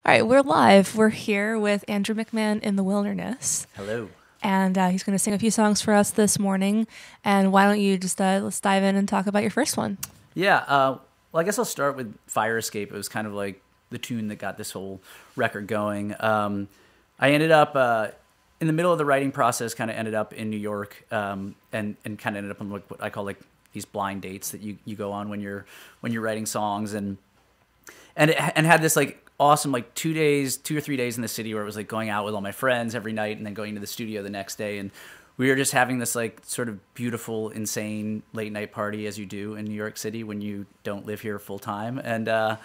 All right, we're live. We're here with Andrew McMahon in the Wilderness. Hello. And he's going to sing a few songs for us this morning. And why don't you just let's dive in and talk about your first one? Yeah, well, I guess I'll start with Fire Escape. It was kind of like the tune that got this whole record going. I ended up, in the middle of the writing process, kind of ended up in New York and kind of ended up on what I call like these blind dates that you go on when you're writing songs and had this like awesome like 2 or 3 days in the city where it was like going out with all my friends every night and then going to the studio the next day, and we were just having this like sort of beautiful, insane late night party as you do in New York City when you don't live here full time. And I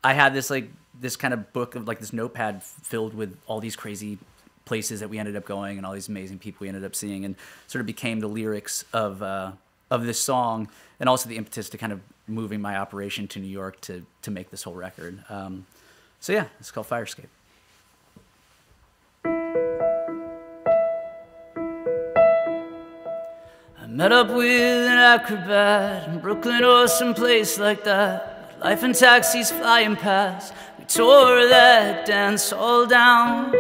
had this like this kind of book of like this notepad filled with all these crazy places that we ended up going and all these amazing people we ended up seeing, and sort of became the lyrics of this song, and also the impetus to kind of moving my operation to New York to make this whole record. So yeah, it's called Fire Escape. I met up with an acrobat in Brooklyn or someplace like that. Life and taxis flying past, we tore that dance all down.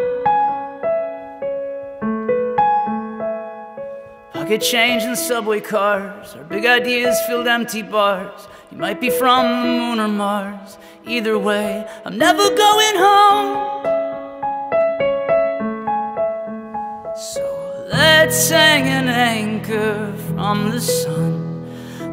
Pocket change in subway cars, our big ideas filled empty bars. You might be from the moon or Mars, either way, I'm never going home. So let's hang an anchor from the sun.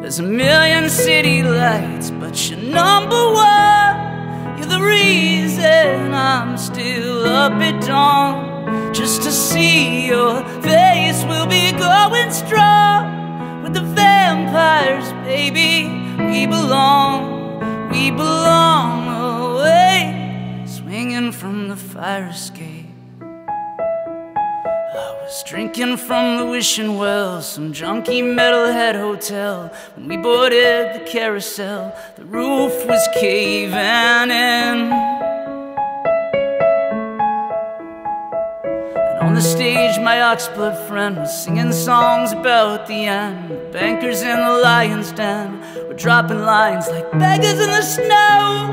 There's a million city lights, but you're number one. You're the reason I'm still up at dawn. Just to see your face, we'll be going strong. With the vampires, baby, we belong away, swinging from the fire escape. I was drinking from the wishing well, some junky metalhead hotel. When we boarded the carousel, the roof was caving in. On the stage, my oxblood friend was singing songs about the end. The bankers in the lion's den were dropping lines like beggars in the snow.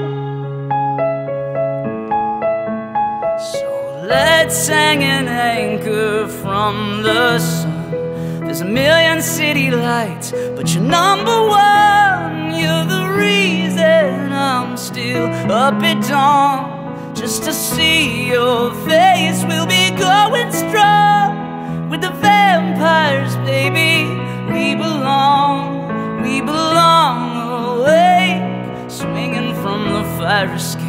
So let's hang an anchor from the sun. There's a million city lights, but you're number one. You're the reason I'm still up at dawn. Just to see your face, we'll be going strong. With the vampires, baby, we belong awake, swinging from the fire escape.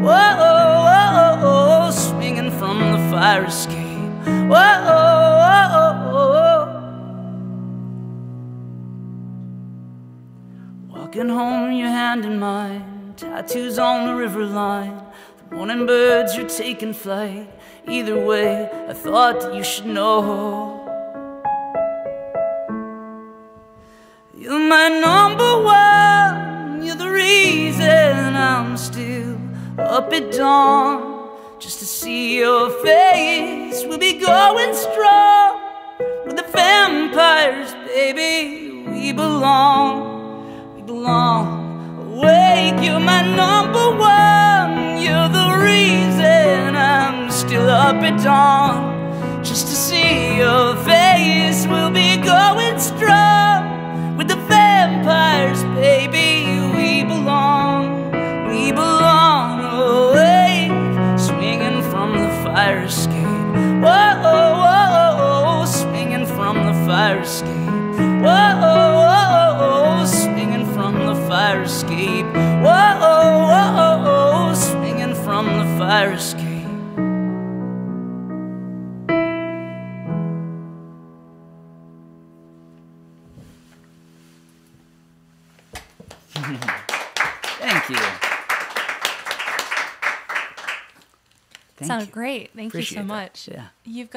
Whoa, whoa, whoa, swinging from the fire escape. Whoa, whoa, whoa. Walking home, your hand in mine, tattoos on the riverline. Morning birds, you're taking flight. Either way, I thought that you should know. You're my number one. You're the reason I'm still up at dawn. Just to see your face, we'll be going strong. With the vampires, baby, we belong awake. You're my number one. You're the reason I'm still up at dawn. Just to see your face, we'll be going strong. With the vampires, baby, we belong awake, swinging from the fire escape. Whoa, whoa, whoa, swinging from the fire escape. Whoa, whoa, whoa, swinging from the fire escape. Whoa, whoa, whoa, swinging from the fire escape. Thank you. Sounded great. Thank you so much. Yeah. You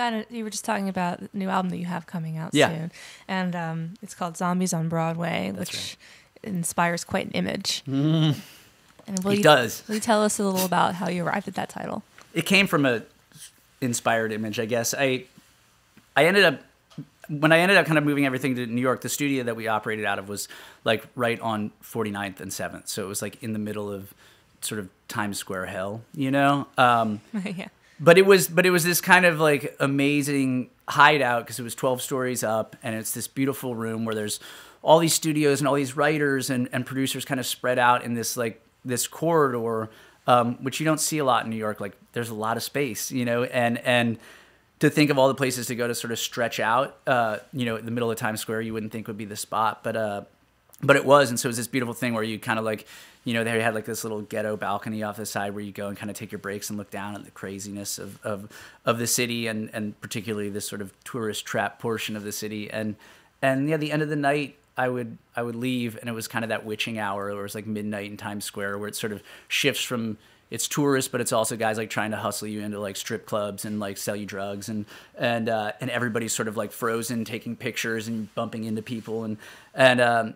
were just talking about the new album that you have coming out Yeah. soon. And it's called Zombies on Broadway, That's which inspires quite an image. Mm. And It does. Will you tell us a little about how you arrived at that title? It came from a inspired image, I guess. I ended up kind of moving everything to New York, the studio that we operated out of was like right on 49th and 7th. So it was like in the middle of sort of Times Square hell, you know? Yeah. But it was this kind of like amazing hideout because it was 12 stories up, and it's this beautiful room where there's all these studios and all these writers and producers kind of spread out in this like this corridor, which you don't see a lot in New York. Like there's a lot of space, you know, and to think of all the places to go to sort of stretch out, you know, in the middle of Times Square, you wouldn't think would be the spot, but it was. And so it was this beautiful thing where you kind of like, you know, they had like this little ghetto balcony off the side where you go and kind of take your breaks and look down at the craziness of the city and particularly this sort of tourist trap portion of the city. And yeah, the end of the night, I would leave, and it was kind of that witching hour where it was like midnight in Times Square, where it sort of shifts from it's tourists, but it's also guys like trying to hustle you into like strip clubs and like sell you drugs, and everybody's sort of like frozen, taking pictures and bumping into people, and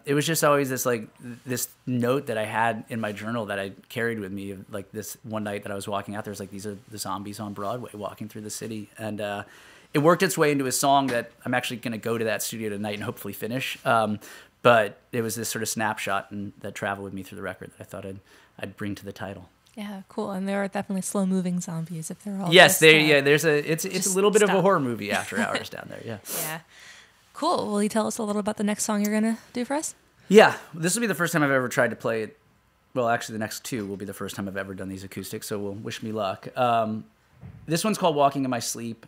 it was just always this like this note that I had in my journal that I carried with me, like this one night that I was walking out, there's like these are the zombies on Broadway walking through the city, and it worked its way into a song that I'm actually going to go to that studio tonight and hopefully finish. But it was this sort of snapshot that traveled with me through the record that I thought I'd bring to the title. Yeah, cool. And there are definitely slow-moving zombies if they're all. Yes, there's it's a little bit of a horror movie after hours down there. Yeah. Yeah. Cool. Will you tell us a little about the next song you're gonna do for us? Yeah, this will be the first time I've ever tried to play it. Well, actually, the next two will be the first time I've ever done these acoustics. So we'll wish me luck. This one's called "Walking in My Sleep."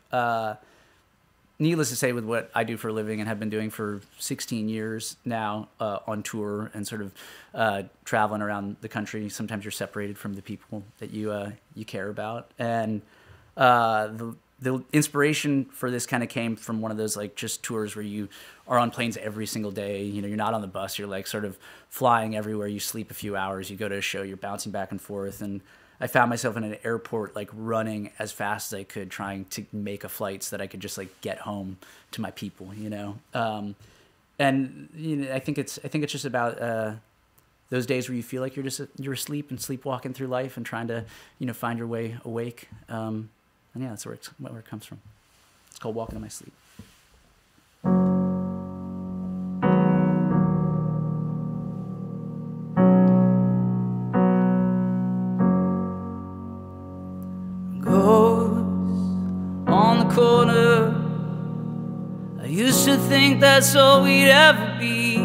Needless to say, with what I do for a living and have been doing for 16 years now on tour and sort of traveling around the country, sometimes you're separated from the people that you care about. And the inspiration for this kind of came from one of those like just tours where you are on planes every single day. You know, you're not on the bus. You're like sort of flying everywhere. You sleep a few hours. You go to a show. You're bouncing back and forth. And I found myself in an airport, like running as fast as I could, trying to make a flight so that I could just like get home to my people, you know. And you know, I think it's just about those days where you feel like you're asleep and sleepwalking through life and trying to, you know, find your way awake. And yeah, that's where it comes from. It's called "Walking in My Sleep." Corner. I used to think that's all we'd ever be.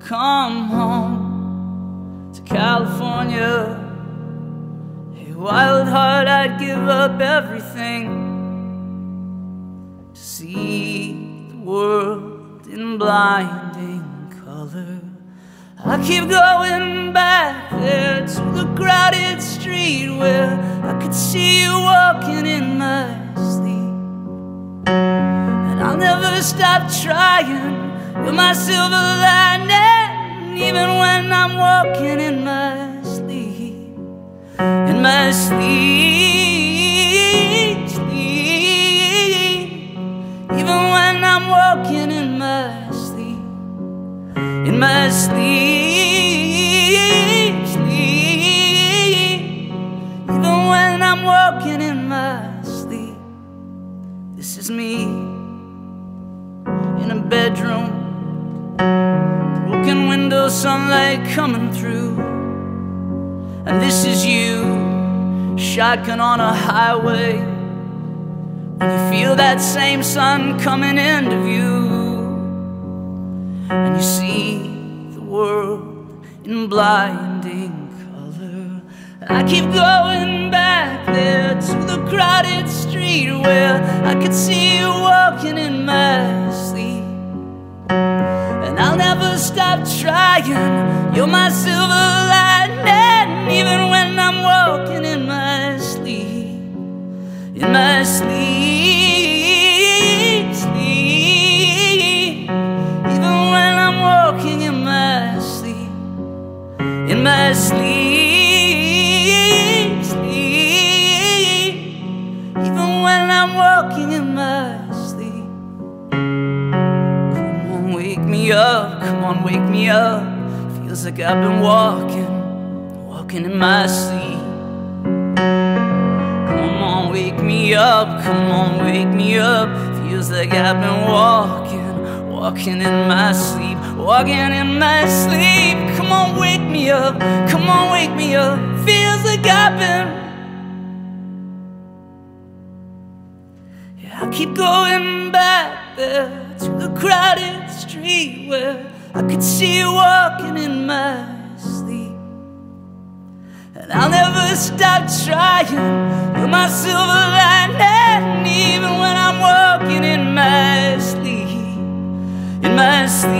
Come home to California. Hey, wild heart, I'd give up everything to see the world in blinding color. I keep going back there to the crowded street where I could see you walking in my sleep. And I'll never stop trying. You're my silver lining, even when I'm walking in my sleep. In my sleep, even when I'm walking in my sleep. In my sleep, even when I'm walking in my sleep. This is me in a bedroom, broken window, sunlight coming through. And this is you, shotgun on a highway, when you feel that same sun coming into view. And you see the world in blinding color. I keep going back there to the crowded street where I could see you walking in my sleep. And I'll never stop trying. You're my silver lining, even when I'm walking in my sleep. In my sleep. Walking in my sleep, in my sleep, even when I'm walking in my sleep. Come on, wake me up, come on, wake me up. Feels like I've been walking in my sleep. Come on, wake me up, come on, wake me up. Feels like I've been walking in my sleep. walking in my sleep. Come on, wake me up, come on, wake me up. Feels like I've been, yeah, I keep going back there to the crowded street where I could see you walking in my sleep. And I'll never stop trying, you're my silver lining, even when I'm walking in my sleep. In my sleep,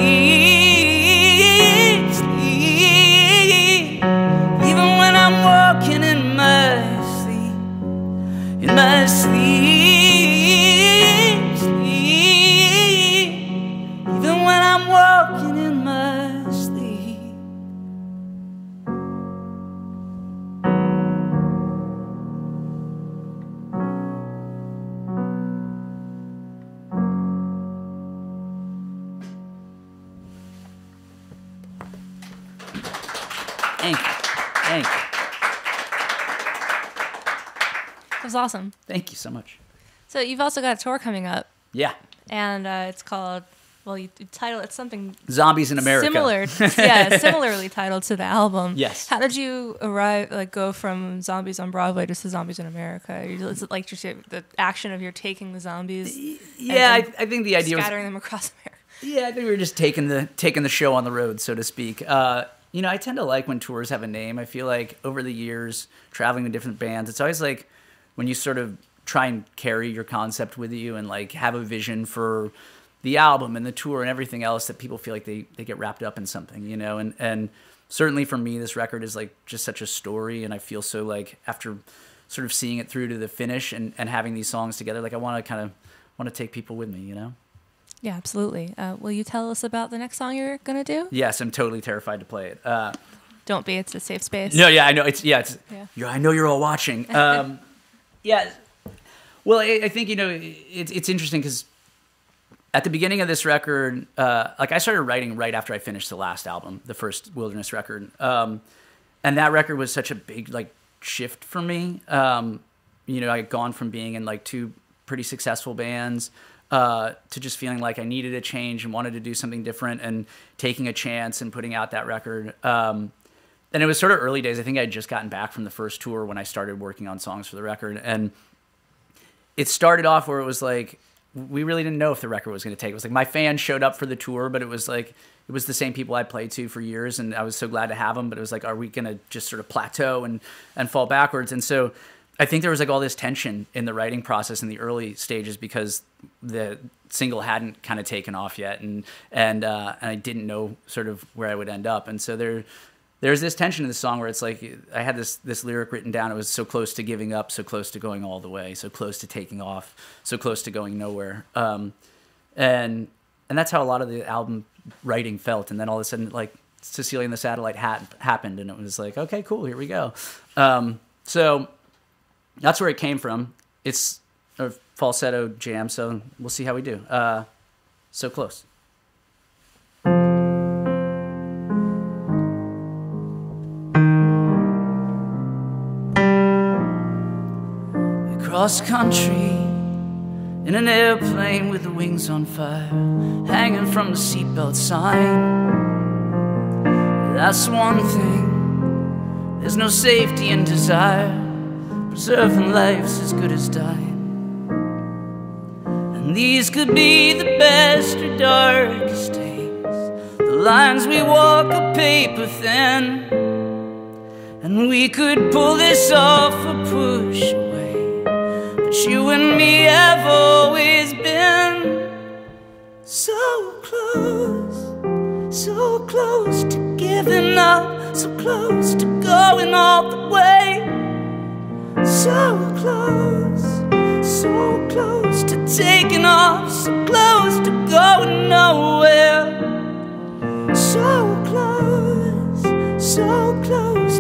sleep. Even when I'm walking in my sleep. In my sleep, sleep. Even when I'm walking in my sleep. Thank you. Thank you. That was awesome. Thank you so much. So you've also got a tour coming up. Yeah. And it's called, well, you title it's something Zombies in America. Similar, yeah, similarly titled to the album. Yes. How did you go from Zombies on Broadway just to Zombies in America? Is it like just the action of you're taking the zombies? Yeah, I think the idea was scattering them across America. Yeah, I think we were just taking the show on the road, so to speak. You know, I tend to like when tours have a name. I feel like over the years, traveling with different bands, it's always like when you sort of try and carry your concept with you and like have a vision for the album and the tour and everything else, that people feel like they get wrapped up in something, you know? And certainly for me, this record is like just such a story, and I feel so like after sort of seeing it through to the finish and having these songs together, like I want to take people with me, you know? Yeah, absolutely. Will you tell us about the next song you're gonna do? Yes, I'm totally terrified to play it. Don't be. It's a safe space. No, yeah, I know. I know you're all watching. Yeah. Well, I think, you know, it's interesting because at the beginning of this record, like I started writing right after I finished the last album, the first Wilderness record, and that record was such a big like shift for me. You know, I had gone from being in like two pretty successful bands to just feeling like I needed a change and wanted to do something different, and taking a chance and putting out that record. And it was sort of early days. I think I had just gotten back from the first tour when I started working on songs for the record. And it started off where it was like, we really didn't know if the record was going to take. It was like my fans showed up for the tour, but it was like, it was the same people I played to for years, and I was so glad to have them. But it was like, are we going to just sort of plateau and fall backwards? And so I think there was like all this tension in the writing process in the early stages because the single hadn't kind of taken off yet, and I didn't know sort of where I would end up. And so there's this tension in the song where it's like I had this lyric written down. It was so close to giving up, so close to going all the way, so close to taking off, so close to going nowhere. And that's how a lot of the album writing felt. And then all of a sudden, like Cecilia and the Satellite happened, and it was like, okay, cool, here we go. So that's where it came from. It's a falsetto jam, so we'll see how we do. So close. Cross country in an airplane with the wings on fire, hanging from the seatbelt sign. That's one thing, there's no safety in desire. Preserving life's as good as dying. And these could be the best or darkest days. The lines we walk are paper thin, and we could pull this off or push away. But you and me have always been so close to giving up, so close to going all the way. So close to taking off, so close to going nowhere. So close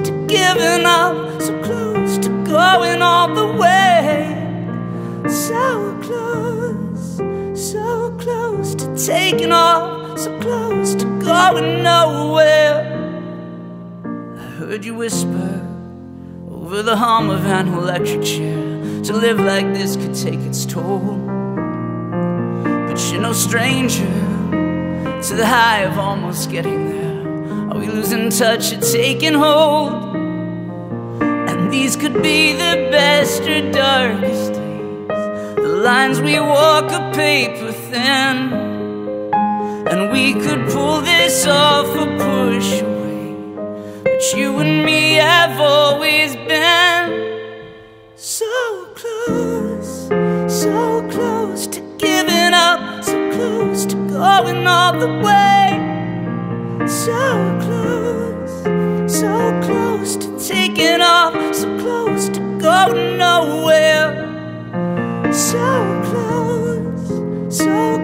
to giving up, so close to going all the way. So close to taking off, so close to going nowhere. I heard you whisper over the hum of an electric chair, to live like this could take its toll. But you're no stranger to the high of almost getting there? Are we losing touch or taking hold? And these could be the best or darkest days. The lines we walk are paper thin, and we could pull this off or push away. But you and me have always been so close to giving up, so close to going all the way. So close to taking off, so close to going nowhere. So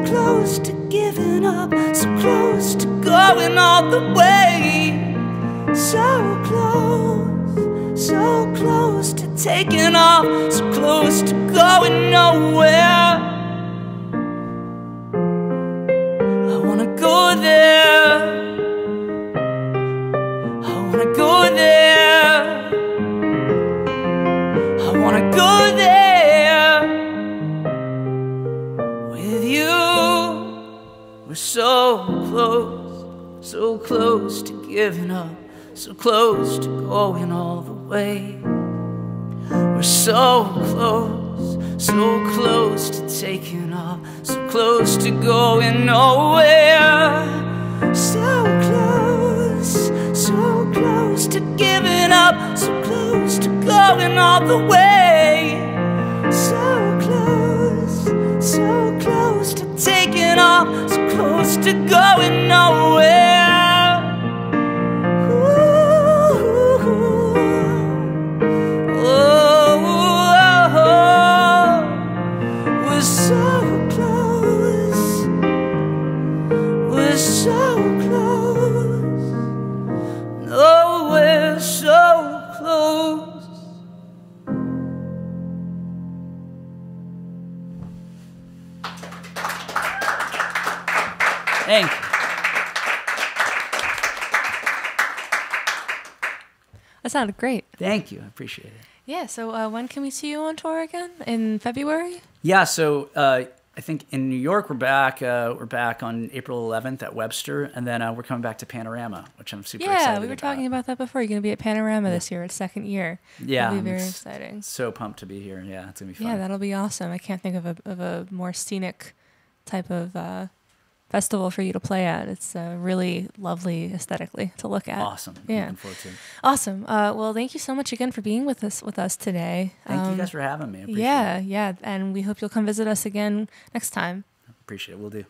close to giving up, so close to going all the way. So close to taking off, so close to going nowhere. I wanna go there, I wanna go there, I wanna go there with you. We're so close to giving up, so close to going all the way. We're so close to taking off, so close to going nowhere. So close to giving up, so close to going all the way. So close to taking off, so close to going nowhere. Thank you. That sounded great. Thank you. I appreciate it. Yeah, so when can we see you on tour again? In February? Yeah, so I think in New York we're back on April 11th at Webster, and then we're coming back to Panorama, which I'm super excited about. Yeah, we were talking about that before. You're going to be at Panorama this year, its second year. Yeah. It'll be very exciting. So pumped to be here. Yeah, it's going to be fun. Yeah, that'll be awesome. I can't think of a more scenic type of festival for you to play at. It's really lovely aesthetically to look at. Awesome. Yeah. Looking forward to it. Awesome. Well, thank you so much again for being with us today. Thank you guys for having me. I appreciate it. Yeah, and we hope you'll come visit us again next time. Appreciate it. We'll do.